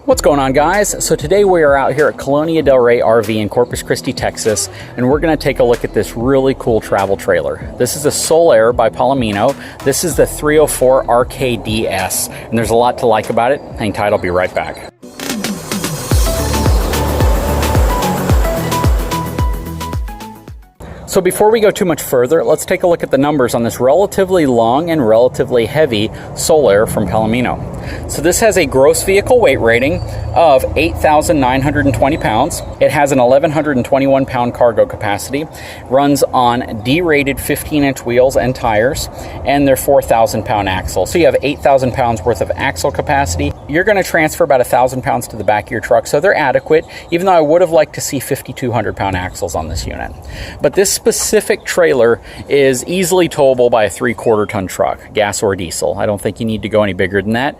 What's going on, guys? So today we are out here at Colonia Del Rey RV in Corpus Christi, Texas, and we're going to take a look at this really cool travel trailer. This is a Solaire by Palomino. This is the 304 RKDS, and there's a lot to like about it. Hang tight, I'll be right back. So before we go too much further, let's take a look at the numbers on this relatively long and relatively heavy Solaire from Palomino. So this has a gross vehicle weight rating of 8,920 pounds. It has an 1,121 pound cargo capacity, runs on D-rated 15-inch wheels and tires, and their 4,000 pound axle. So you have 8,000 pounds worth of axle capacity. You're going to transfer about 1,000 pounds to the back of your truck, so they're adequate, even though I would have liked to see 5,200 pound axles on this unit. But this specific trailer is easily towable by a 3/4 ton truck, gas or diesel. I don't think you need to go any bigger than that.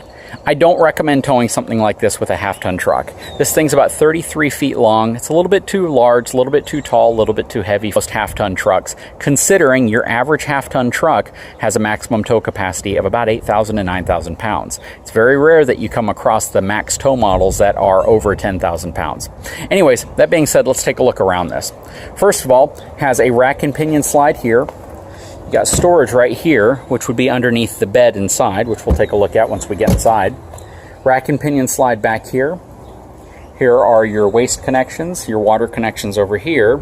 I don't recommend towing something like this with a half-ton truck. This thing's about 33 feet long. It's a little bit too large, a little bit too tall, a little bit too heavy for most half-ton trucks, considering your average half-ton truck has a maximum tow capacity of about 8,000 to 9,000 pounds. It's very rare that you come across the max tow models that are over 10,000 pounds. Anyways, that being said, let's take a look around this. First of all, has a rack and pinion slide here. You got storage right here, which would be underneath the bed inside, which we'll take a look at once we get inside. Rack and pinion slide back here. Here are your waste connections, your water connections over here.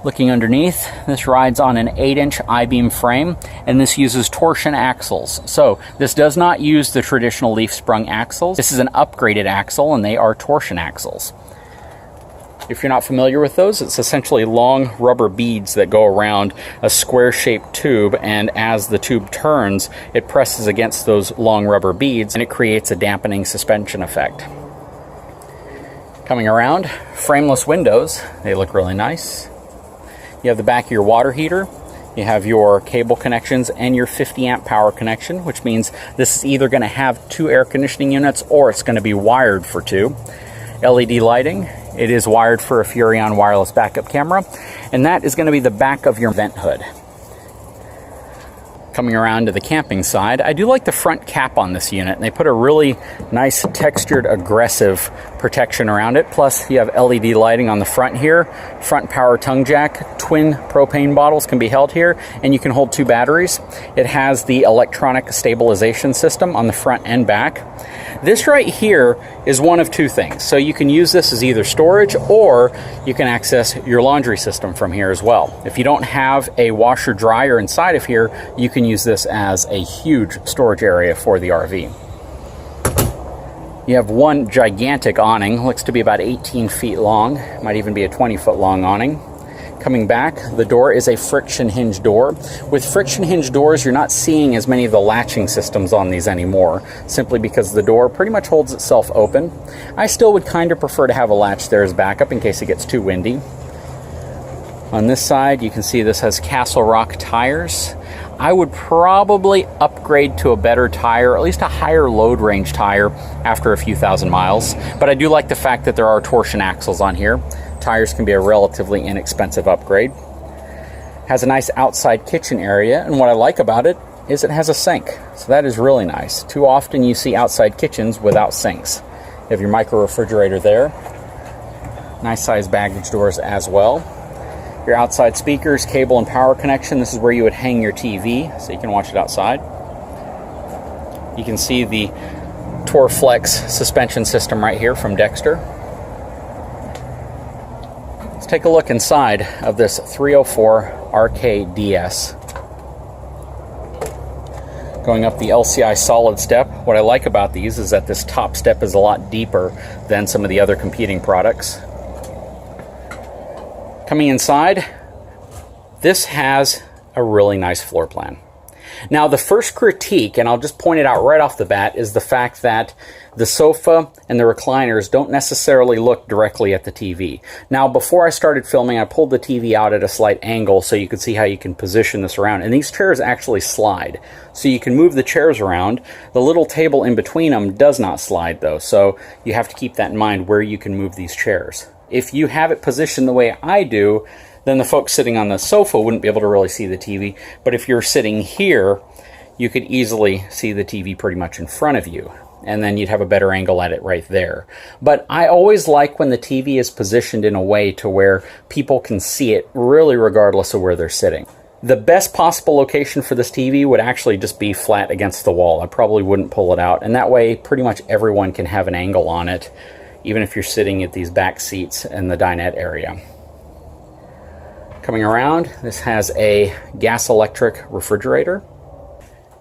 Looking underneath, this rides on an 8-inch I-beam frame, and this uses torsion axles. So this does not use the traditional leaf sprung axles. This is an upgraded axle, and they are torsion axles. If you're not familiar with those, it's essentially long rubber beads that go around a square-shaped tube, and as the tube turns, it presses against those long rubber beads, and it creates a dampening suspension effect. Coming around, frameless windows. They look really nice. You have the back of your water heater. You have your cable connections and your 50 amp power connection, which means this is either going to have 2 air conditioning units or it's going to be wired for 2. LED lighting. It is wired for a Furrion wireless backup camera, and that is going to be the back of your vent hood. Coming around to the camping side, I do like the front cap on this unit, and they put a really nice textured aggressive protection around it. Plus you have LED lighting on the front here, front power tongue jack, twin propane bottles can be held here, and you can hold 2 batteries. It has the electronic stabilization system on the front and back. This right here is one of 2 things. So you can use this as either storage, or you can access your laundry system from here as well. If you don't have a washer dryer inside of here, you can use this as a huge storage area for the RV. You have one gigantic awning, looks to be about 18 feet long, might even be a 20-foot long awning. Coming back, the door is a friction hinge door. With friction hinge doors, you're not seeing as many of the latching systems on these anymore, simply because the door pretty much holds itself open. I still would kind of prefer to have a latch there as backup in case it gets too windy. On this side, you can see this has Castle Rock tires. I would probably upgrade to a better tire, at least a higher load range tire after a few thousand miles. But I do like the fact that there are torsion axles on here. Tires can be a relatively inexpensive upgrade. Has a nice outside kitchen area, and what I like about it is it has a sink. So that is really nice. Too often you see outside kitchens without sinks. You have your micro refrigerator there. Nice size baggage doors as well. Your outside speakers, cable and power connection. This is where you would hang your TV, so you can watch it outside. You can see the Torflex suspension system right here from Dexter. Let's take a look inside of this 304 RKDS. Going up the LCI solid step, what I like about these is that this top step is a lot deeper than some of the other competing products. Coming inside, this has a really nice floor plan. Now, the first critique, and I'll just point it out right off the bat, is the fact that the sofa and the recliners don't necessarily look directly at the TV. Now, before I started filming, I pulled the TV out at a slight angle so you can see how you can position this around. And these chairs actually slide, so you can move the chairs around. The little table in between them does not slide, though, so you have to keep that in mind where you can move these chairs. If you have it positioned the way I do, then the folks sitting on the sofa wouldn't be able to really see the TV. But if you're sitting here, you could easily see the TV pretty much in front of you. and then you'd have a better angle at it right there. But I always like when the TV is positioned in a way to where people can see it really regardless of where they're sitting. The best possible location for this TV would actually just be flat against the wall. I probably wouldn't pull it out, and that way pretty much everyone can have an angle on it, even if you're sitting at these back seats in the dinette area. Coming around, this has a gas electric refrigerator.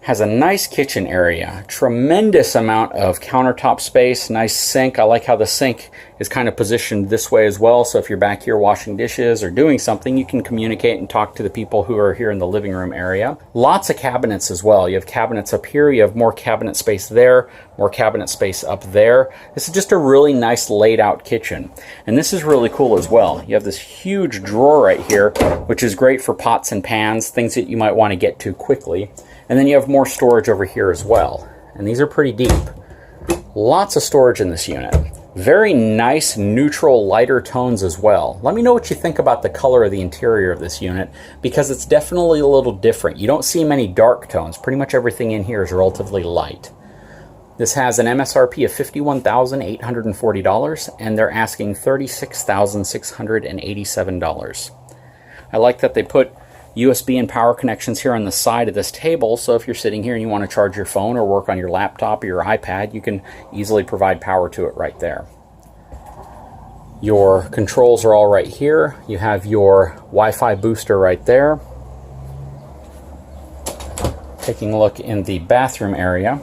Has a nice kitchen area, tremendous amount of countertop space, nice sink. I like how the sink is kind of positioned this way as well, so if you're back here washing dishes or doing something, you can communicate and talk to the people who are here in the living room area. Lots of cabinets as well. You have cabinets up here, you have more cabinet space there, more cabinet space up there. This is just a really nice laid out kitchen. And this is really cool as well. You have this huge drawer right here, which is great for pots and pans, things that you might want to get to quickly. And then you have more storage over here as well. And these are pretty deep. Lots of storage in this unit. Very nice, neutral, lighter tones as well. Let me know what you think about the color of the interior of this unit, because it's definitely a little different. You don't see many dark tones. Pretty much everything in here is relatively light. This has an MSRP of $51,840, and they're asking $36,687. I like that they put USB and power connections here on the side of this table, so if you're sitting here and you want to charge your phone or work on your laptop or your iPad, you can easily provide power to it right there. Your controls are all right here. You have your Wi-Fi booster right there. Taking a look in the bathroom area.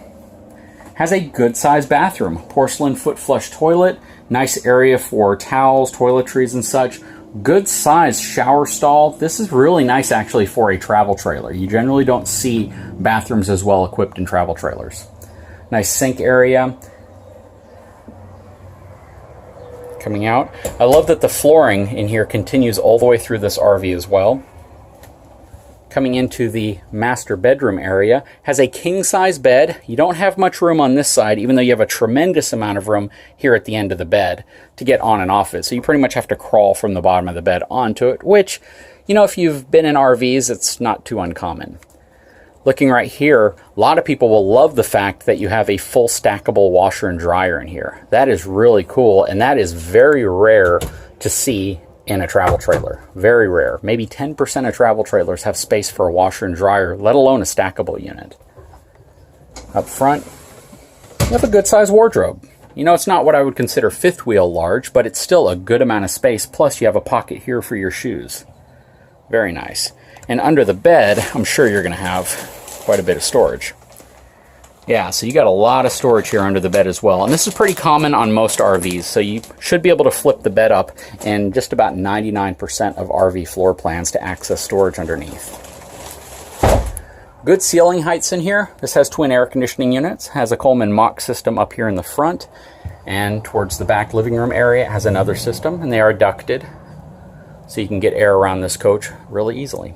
Has a good sized bathroom. Porcelain foot flush toilet, nice area for towels, toiletries and such. Good sized shower stall. This is really nice actually for a travel trailer. You generally don't see bathrooms as well equipped in travel trailers. Nice sink area. Coming out. I love that the flooring in here continues all the way through this RV as well. Coming into the master bedroom area, has a king-size bed. You don't have much room on this side, even though you have a tremendous amount of room here at the end of the bed to get on and off it. So you pretty much have to crawl from the bottom of the bed onto it, which, you know, if you've been in RVs, it's not too uncommon. Looking right here, a lot of people will love the fact that you have a full stackable washer and dryer in here. That is really cool, and that is very rare to see in a travel trailer. Very rare. Maybe 10% of travel trailers have space for a washer and dryer, let alone a stackable unit. Up front, you have a good sized wardrobe. You know, it's not what I would consider fifth wheel large, but it's still a good amount of space, plus you have a pocket here for your shoes. Very nice. And under the bed, I'm sure you're going to have quite a bit of storage. Yeah, so you got a lot of storage here under the bed as well. And this is pretty common on most RVs, so you should be able to flip the bed up in just about 99% of RV floor plans to access storage underneath. Good ceiling heights in here. This has twin air conditioning units, has a Coleman Mach system up here in the front, and towards the back living room area it has another system, and they are ducted, so you can get air around this coach really easily.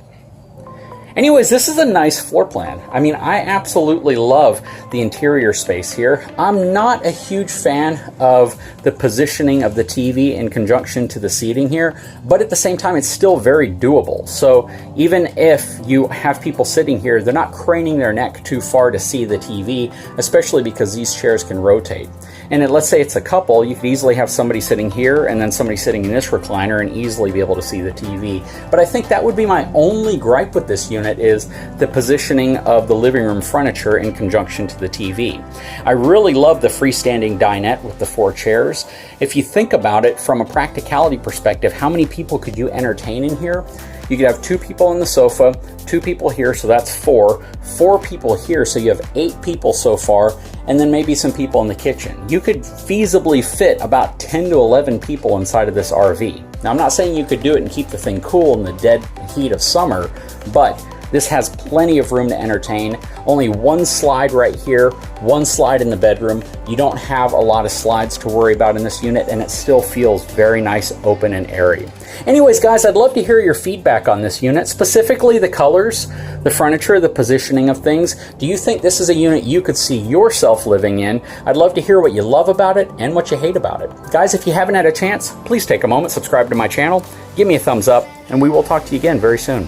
Anyways, this is a nice floor plan. I mean, I absolutely love the interior space here. I'm not a huge fan of the positioning of the TV in conjunction to the seating here, but at the same time, it's still very doable. So even if you have people sitting here, they're not craning their neck too far to see the TV, especially because these chairs can rotate. And let's say it's a couple, you could easily have somebody sitting here and then somebody sitting in this recliner and easily be able to see the TV. But I think that would be my only gripe with this unit, is the positioning of the living room furniture in conjunction to the TV. I really love the freestanding dinette with the 4 chairs. If you think about it from a practicality perspective, how many people could you entertain in here? You could have 2 people on the sofa, 2 people here, so that's 4. 4 people here, so you have 8 people so far, and then maybe some people in the kitchen. You could feasibly fit about 10 to 11 people inside of this RV. Now, I'm not saying you could do it and keep the thing cool in the dead heat of summer, but this has plenty of room to entertain. Only 1 slide right here, 1 slide in the bedroom. You don't have a lot of slides to worry about in this unit, and it still feels very nice, open, and airy. Anyways, guys, I'd love to hear your feedback on this unit, specifically the colors, the furniture, the positioning of things. Do you think this is a unit you could see yourself living in? I'd love to hear what you love about it and what you hate about it. Guys, if you haven't had a chance, please take a moment, subscribe to my channel, give me a thumbs up, and we will talk to you again very soon.